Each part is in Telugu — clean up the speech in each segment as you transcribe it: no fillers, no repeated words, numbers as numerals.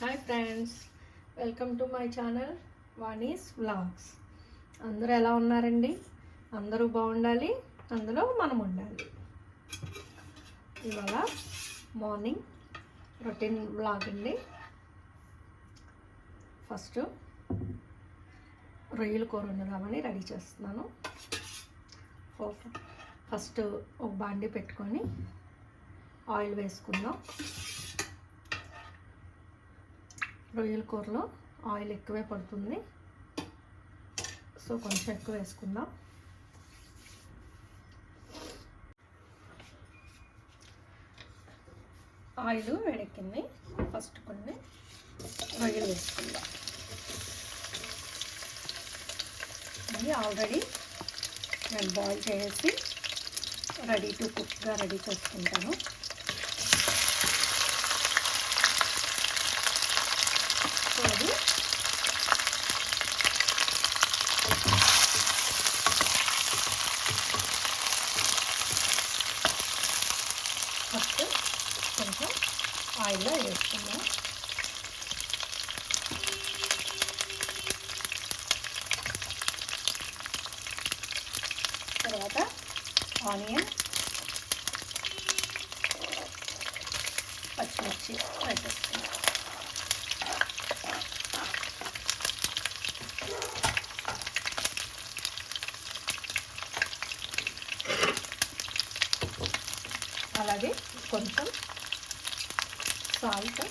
Hi friends, welcome to my channel Vani's vlogs. అందరూ ఎలా ఉన్నారండి? అందరూ బాగుండాలి, అందులో మనం ఉండాలి. ఇవాళ మార్నింగ్ రొటీన్ వ్లాగ్ అండి. ఫస్ట్ రొయ్యల కూర వండుదామని రెడీ చేస్తున్నాను. ఫస్ట్ ఒక బాండి పెట్టుకొని ఆయిల్ వేసుకుందాం. రొయ్యల కూరలో ఆయిల్ ఎక్కువే పడుతుంది, సో కొంచెం ఎక్కువ వేసుకుందాం. ఆయిల్ వేడెక్కింది. ఫస్ట్ కొన్ని రొయ్యలు వేసుకుందాం. ఇది ఆల్రెడీ నేను బాయిల్ చేసి రెడీ టు కుక్గా రెడీ చేసుకుంటాను. అది ఫస్ట్ కొంచెం ఆయిల్లో వేసుకుందాం. తర్వాత ఆనియన్, పచ్చిమిర్చి వేసేసుకుందాం. అలాగే కొంచెం సాల్ట్,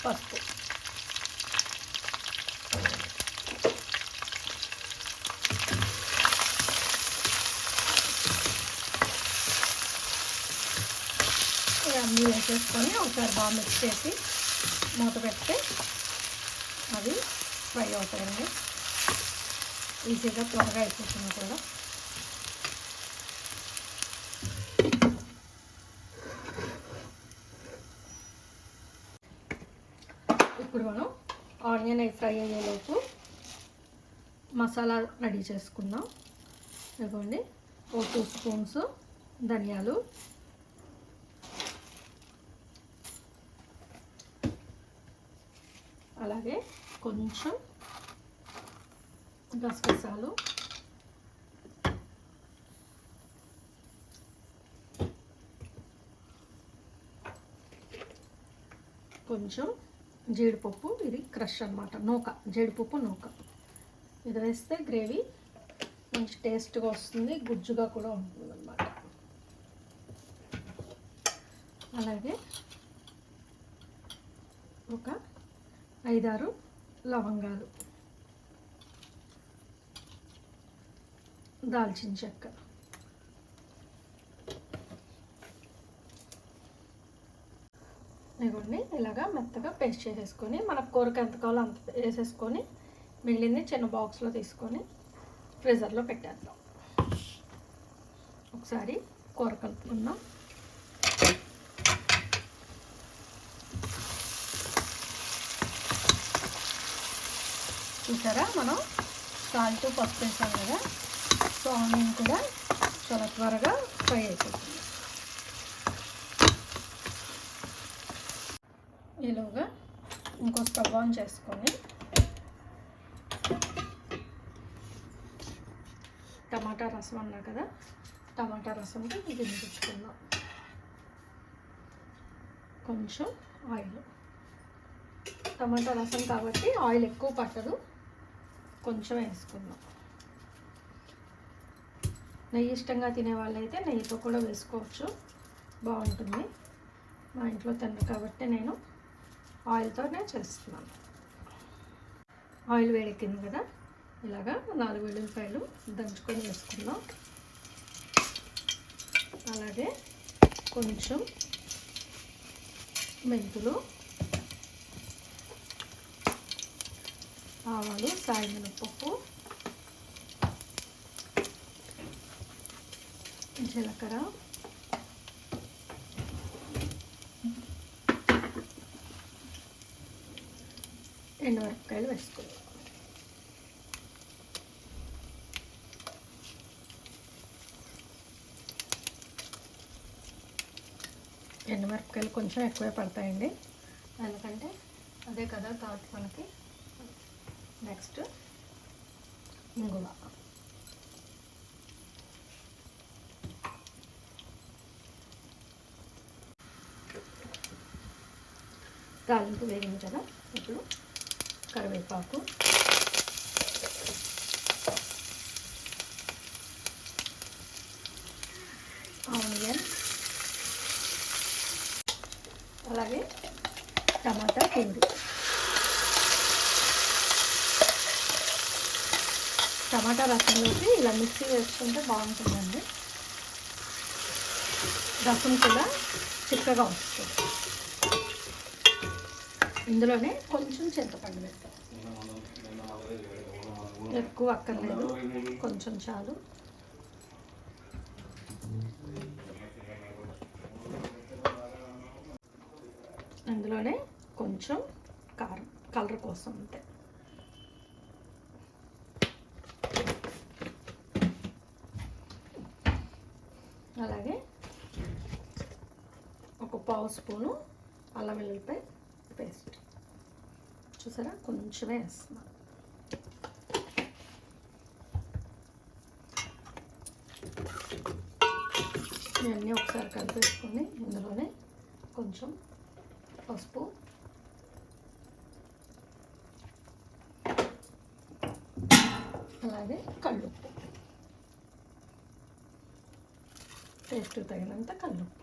పసుపు. ఇవన్నీ వేసేసుకొని ఒకసారి బాగా మిక్స్ చేసి మూత పెడితే అవి ఫ్రై అవుతాయండి. ఈజీగా త్వరగా అయిపోతుంది కూడా. ఇప్పుడు మనం ఆనియన్ ఫ్రై అయ్యేలోపు మసాలా రెడీ చేసుకుందాం. ఇదిగోండి, ఓ 2 స్పూన్స్ ధనియాలు, అలాగే కొంచెం గసగసాలు, కొంచెం జీడిపప్పు. ఇది క్రష్ అన్నమాట, నూక, జీడిపప్పు నూక. ఇది వేస్తే గ్రేవీ మంచి టేస్ట్గా వస్తుంది, గుజ్జుగా కూడా ఉంటుంది అన్నమాట. అలాగే ఒక 5-6 లవంగాలు, దాల్చిన చెక్క, ఇవన్నీ ఇలాగా మెత్తగా పేస్ట్ చేసేసుకొని మన కూరకు ఎంత కావాలో అంత వేసేసుకొని మిగిలింది చిన్న బాక్స్లో తీసుకొని ఫ్రీజర్లో పెట్టేద్దాం. ఒకసారి కూర కలుపుకుందాం. చూసారా, మనం సాల్ట్ పసుపు వేసాం కదా, సో ఆనియన్ కూడా చాలా త్వరగా ఫ్రై అయిపోతుంది. ఈలోగా ఇంకో స్టవ్ ఆన్ చేసుకొని టమాటా రసం అన్నా కదా, టమాటా రసంతో ఇది మిగుల్చుకుందాం. కొంచెం ఆయిల్, టమాటా రసం కాబట్టి ఆయిల్ ఎక్కువ పట్టదు, కొంచెం వేసుకుందాం. నెయ్యి ఇష్టంగా తినే వాళ్ళైతే నెయ్యితో కూడా వేసుకోవచ్చు, బాగుంటుంది. మా ఇంట్లో తినరు కాబట్టి నేను ఆయిల్తోనే చేస్తున్నాను. ఆయిల్ వేడెక్కింది కదా, ఇలాగా 4 వెల్లుల్లిపాయలు దంచుకొని వేసుకుందాం. అలాగే కొంచెం మెంతులు, ఆవాలు, సాయమినపప్పు, జీలకర్ర, ఎండుమిరపకాయలు వేసుకుందాం. ఎండుమిరపకాయలు కొంచెం ఎక్కువే పడతాయండి, ఎందుకంటే అదే కదా ఘాటు మనకి. నెక్స్ట్ ఇంగువ. తాలింపు వేగింది కదా, ఇప్పుడు కరివేపాకు, ఆనియన్, అలాగే టమాటా ప్యూరీ. టమాటా రసంలోకి ఇలా మిక్సీ వేసుకుంటే బాగుంటుందండి, రసం కూడా చిక్కగా వస్తుంది. ఇందులోనే కొంచెం చింతపండు వేస్తాం, ఎక్కువ అక్కర్లేదు, కొంచెం చాలు. అందులోనే కొంచెం కారం కలర్ కోసం అంతే. అలాగే ఒక పావు స్పూను అల్లం వెల్లుల్లిపాయ పేస్ట్. చూసారా, కొంచెమే వేస్తున్నాను. ఇవన్నీ ఒకసారి కలిపేసుకొని ఇందులోనే కొంచెం పసుపు, అలాగే కల్లుప్పు, టేస్ట్ తగినంత కల్లుప్పు.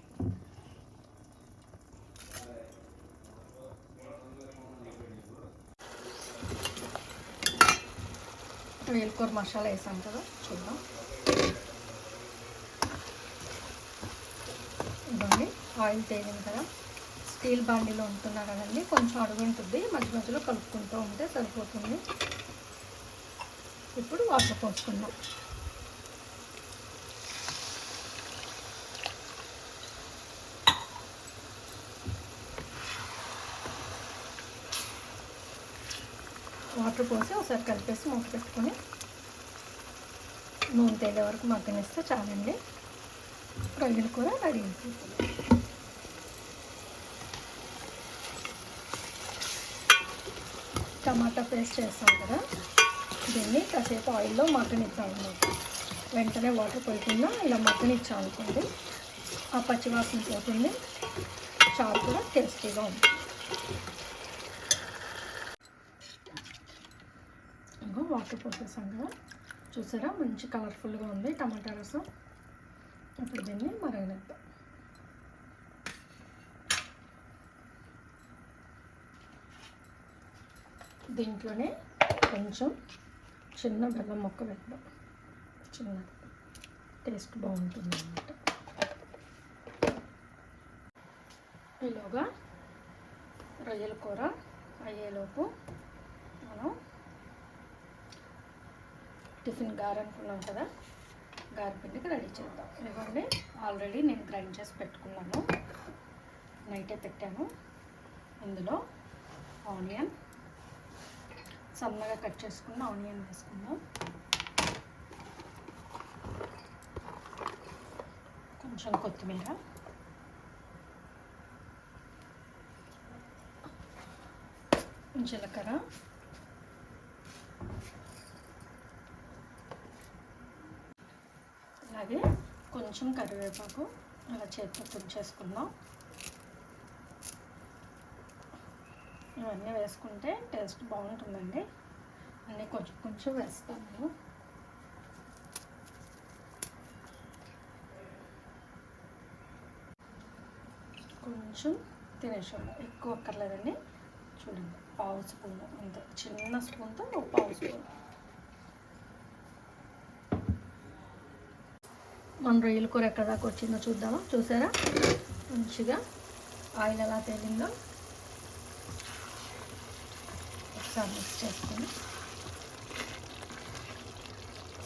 వేలుకూర మసాలా వేసాం కదా, చూద్దాం. ఇవ్వండి, ఆయిల్ తేలింది కదా. స్టీల్ బాండీలో ఉంటున్నా కదండి, కొంచెం అడుగు ఉంటుంది, మధ్య మధ్యలో కలుపుకుంటూ ఉంటే సరిపోతుంది. ఇప్పుడు వాటర్ పోసుకుందాం. వాటర్ పోసి ఒకసారి కలిపేసి మూత పెట్టుకొని నూనె తేలే వరకు మగ్గనిస్తే చాలండి. రొయ్యల కూర రెడీ అయిపోతుంది. టమాటా పేస్ట్ చేస్తాం కదా, దీన్ని కాసేపు ఆయిల్లో మగ్గనిచ్చామన్నమాట. వెంటనే వాటర్ పోయకుండా ఇలా మగ్గనిచ్చామనుకోండి, ఆ పచ్చివాసన పోతుంది, చారు కూడా టేస్టీగా ఉంటుంది. ఇంకా వాటర్ పోసేసాం కదా, చూసారా మంచి కలర్ఫుల్గా ఉంది టమాటా రసం. ఇప్పుడు దీన్ని మరగనిద్దాం. దీంట్లోనే కొంచెం చిన్న బెల్లం ముక్క వేద్దాం, చిన్నది, టేస్ట్ బాగుంటుంది అన్నమాట. ఈలోగా రొయ్యల కూర అయ్యేలోపు మనం టిఫిన్ గారె అనుకున్నాం కదా, గారెపిండికి రెడీ చేద్దాం. ఇదిగోండి, ఆల్రెడీ నేను గ్రైండ్ చేసి పెట్టుకున్నాను, నైటే పెట్టాను. ఇందులో ఆనియన్, సన్నగా కట్ చేసుకున్న ఆనియన్ వేసుకుందాం. కొంచెం కొత్తిమీర, జీలకర్ర, అలాగే కొంచెం కరివేపాకు అలా చేతితో తుంచేసుకుందాం. ఇవన్నీ వేసుకుంటే టేస్ట్ బాగుంటుందండి. అన్నీ కొంచెం కొంచెం వేస్తాను. కొంచెం తినేసాము, ఎక్కువ అక్కర్లేదండి. చూడండి, పావు స్పూను అంతే, చిన్న స్పూన్తో ఒక పావు స్పూన్. మన రొయ్యల కూర ఎక్కడ దాకా వచ్చిందో చూద్దామా. చూసారా మంచిగా ఆయిల్ ఎలా తేలిందో. ఒకసారి మిక్స్ చేసుకొని,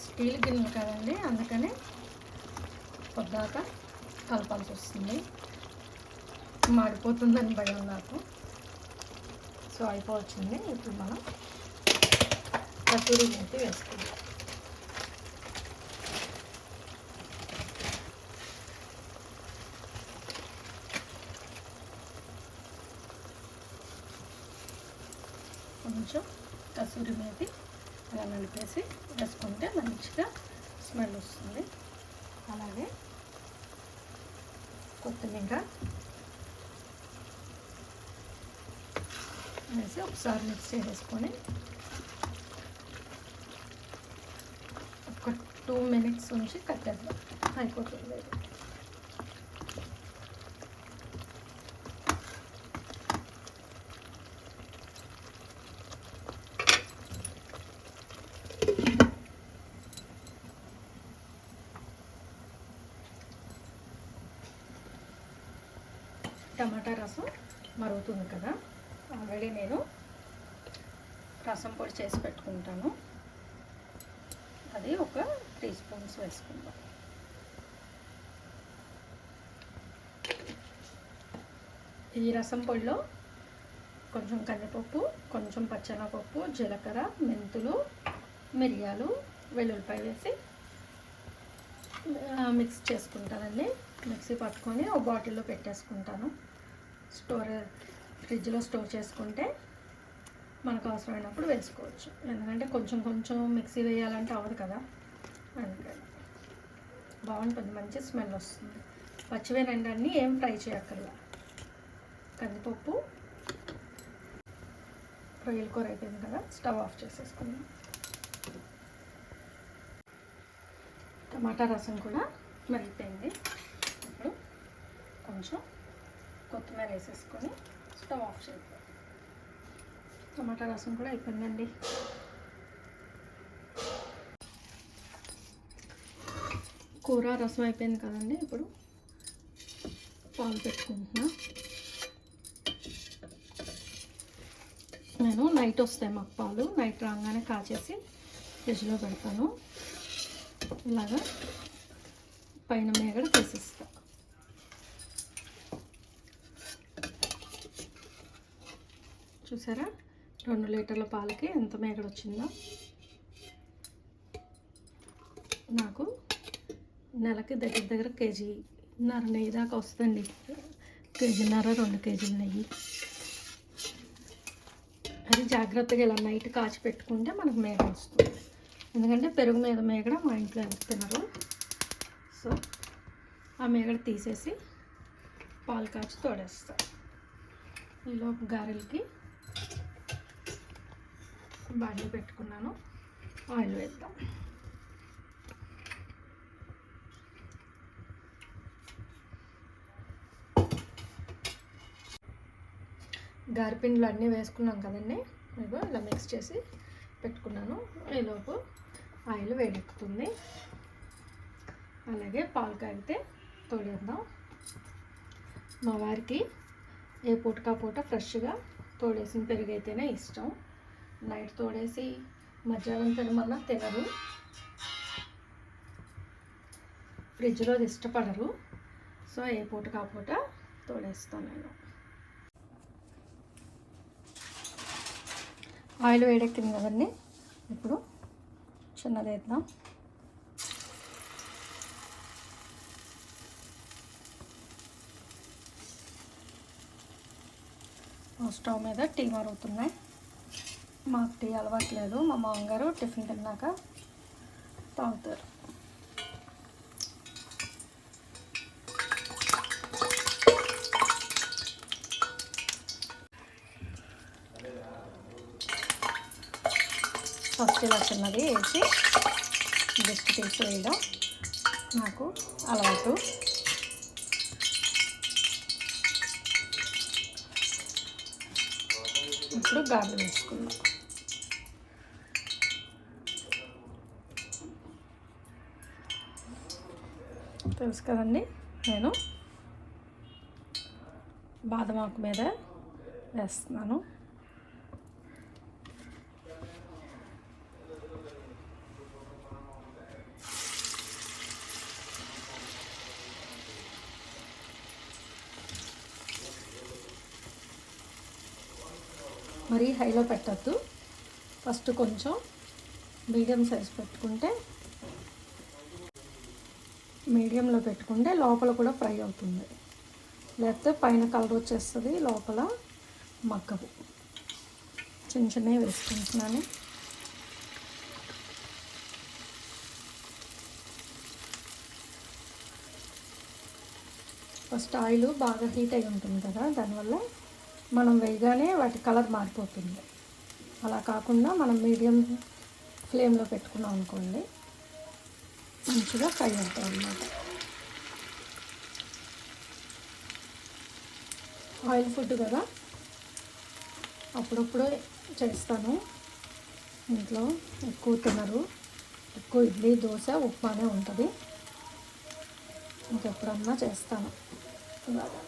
స్టీల్ గిన్నెలు కదండి, అందుకని పొద్దాక కలపాల్సి వస్తుంది, మాడిపోతుందని భయం నాకు. సో అయిపోవచ్చింది. ఇప్పుడు మనం కసూరి మెంతి వేసుకుందాం. కొంచెం కసూరి మేతి అలా నలిపేసి వేసుకుంటే మంచిగా స్మెల్ వస్తుంది. అలాగే కొత్తిమీర వేసి ఒకసారి మిక్స్ చేసుకొని ఒక 2 minutes ఉంచి కట్టేద్దాం, అయిపోతుంది. టమాటా రసం మరుగుతుంది కదా, ఆల్రెడీ నేను రసం పొడి చేసి పెట్టుకుంటాను. అది ఒక 3 స్పూన్స్ వేసుకుందాం. ఈ రసం పొడిలో కొంచెం కందిపప్పు, కొంచెం పచ్చెనగపప్పు, జీలకర్ర, మెంతులు, మిరియాలు, వెల్లుల్లిపాయ వేసి మిక్స్ చేసుకుంటానండి. మిక్సీ పట్టుకొని ఒక బాటిల్లో పెట్టేసుకుంటాను. ఫ్రిడ్జ్లో స్టోర్ చేసుకుంటే మనకు అవసరమైనప్పుడు వేసుకోవచ్చు. ఎందుకంటే కొంచెం కొంచెం మిక్సీ వేయాలంటే అవ్వదు కదా, అందుకని బాగుంటుంది, మంచి స్మెల్ వస్తుంది. పచ్చివేనండి, ఏం ఫ్రై చేయక్కర్లా. కందిపప్పు, రొయ్యల కూర అయిపోయింది కదా, స్టవ్ ఆఫ్ చేసేసుకుందాం. టమాటా రసం కూడా మరిగిపోయింది. ఇప్పుడు కొంచెం కొత్తిమీర వేసేసుకొని స్టవ్ ఆఫ్ చేద్దాం. టమాటా రసం కూడా అయిపోయిందండి. కూర రసం అయిపోయింది కదండి. ఇప్పుడు పాలు పెట్టుకుంటున్నా. నేను నైట్ వస్తాయి మాకు పాలు, నైట్ రాగానే కాచేసి ఫ్రిడ్జ్లో పెడతాను. ఇలాగా పైన మేగడ తీసేస్తా. చూసారా 2 లీటర్ల పాలకి ఎంత మేగడ వచ్చిందో. నాకు నెలకి దగ్గర దగ్గర కేజీన్నర నెయ్యి దాకా వస్తుందండి. కేజీన్నర 2 కేజీల నెయ్యి. అది జాగ్రత్తగా ఇలా నైట్ కాచి పెట్టుకుంటే మనకు మేగడ వస్తుంది. ఎందుకంటే పెరుగు మీద మేగడ మా ఇంట్లో ఎవరు తినరు. సో ఆ మేగడ తీసేసి పాలు కాచి తోడేస్తా. ఈలోపు గారెలకి బాండీ పెట్టుకున్నాను, ఆయిల్ వేద్దాం. గారెపిండిలు అన్నీ వేసుకున్నాం కదండి, ఇగో ఇలా మిక్స్ చేసి పెట్టుకున్నాను. ఈలోపు ఆయిల్ వేడెక్కుతుంది. అలాగే పాలు కాగితే తోడేద్దాం. మా వారికి ఏ పూటకా పూట ఫ్రెష్గా తోడేసిన పెరుగు అయితేనే ఇష్టం. నైట్ తోడేసి మధ్యాహ్నం తినమన్నా తినరు, ఫ్రిడ్జ్లో ఇష్టపడరు. సో ఏ పూటకా పూట తోడేస్తాను నేను. ఆయిల్ వేడెక్కింది కదండి, ఇప్పుడు చిన్నది వేద్దాం. స్టవ్ మీద టీ మరుగుతున్నాయి. మాకు టీ అలవాట్లేదు, మా మామగారు టిఫిన్ తిన్నాక తాగుతారు. ఫస్ట్ ఇలా చిన్నది వేసి జస్ట్ తీసి వేయడం నాకు అలవాటు. ఇప్పుడు గార్లు వేసుకుందాం. తెలుసు కదండి, నేను బాదం ఆకు మీద వేస్తున్నాను. మరీ హైలో పెట్టద్దు, ఫస్ట్ కొంచెం మీడియం సైజ్ పెట్టుకుంటే, మీడియంలో పెట్టుకుంటే లోపల కూడా ఫ్రై అవుతుంది. లేకపోతే పైన కలర్ వచ్చేస్తుంది, లోపల మగ్గవు. చిన్న చిన్నవి వేసుకుంటున్నాను. ఫస్ట్ ఆయిల్ బాగా హీట్ అయి ఉంటుంది కదా, దానివల్ల మనం వేయగానే వాటి కలర్ మారిపోతుంది. అలా కాకుండా మనం మీడియం ఫ్లేమ్లో పెట్టుకున్నాం అనుకోండి, మంచిగా ఫ్రై అవుతాయి అన్నమాట. ఆయిల్ ఫుడ్ కదా, అప్పుడప్పుడు చేస్తాను. ఇంట్లో ఎక్కువ తినరు, ఎక్కువ ఇడ్లీ దోశ ఉప్మానే ఉంటుంది. ఇంకెప్పుడన్నా చేస్తాను ఇలాగా.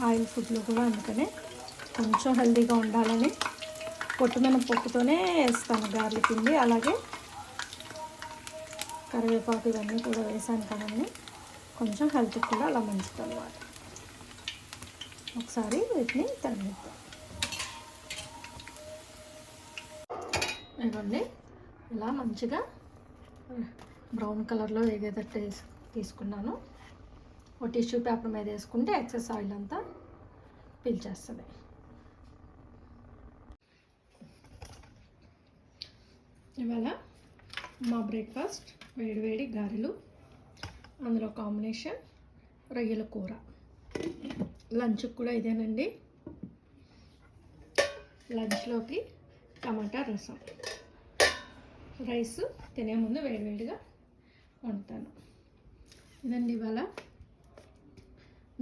ఆయిల్ ఫుడ్లో కూడా అందుకనే కొంచెం హెల్తీగా ఉండాలని పొట్టుతోనే వేస్తాను గార్లి పిండి, అలాగే కరివేపాకు ఇవన్నీ కూడా వేసాను కదండి, కొంచెం హెల్త్కి కూడా అలా మంచిది అన్నమాట. ఒకసారి వీటిని తగిలిద్దాం. ఇవ్వండి, ఇలా మంచిగా బ్రౌన్ కలర్లో వేగేటట్టు తీసుకున్నాను. ఒక టిష్యూ పేపర్ మీద వేసుకుంటే ఎక్సెస్ ఆయిల్ అంతా పీల్చేస్తుంది. ఇవాళ మా బ్రేక్ఫాస్ట్ వేడివేడి గారెలు, అందులో కాంబినేషన్ రొయ్యల కూర. లంచ్కి కూడా ఇదేనండి. లంచ్లోకి టమాటా రసం, రైస్ తినే ముందు వేడివేడిగా వండుతాను. ఇదండి ఇవాళ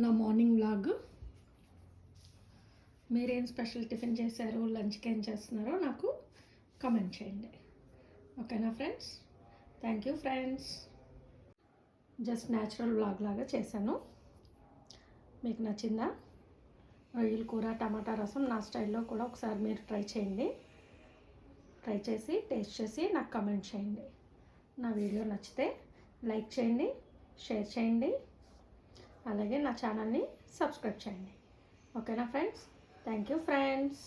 నా మార్నింగ్ వ్లాగ్. మీరేం స్పెషల్ టిఫిన్ చేశారు, లంచ్కి ఏం చేస్తున్నారో నాకు కామెంట్ చేయండి. ఓకేనా friends? Thank you friends. Just natural vlog లాగా చేశాను. మీకు నచ్చిందా? రొయ్యల కూర టమాటా రసం నా స్టైల్లో కూడా ఒకసారి మీరు ట్రై చేయండి. ట్రై చేసి టేస్ట్ చేసి నాకు కామెంట్ చేయండి. నా వీడియో నచ్చితే లైక్ చేయండి, షేర్ చేయండి, అలాగే నా ఛానల్ని సబ్స్క్రైబ్ చేయండి. ఓకేనా ఫ్రెండ్స్? Thank you friends.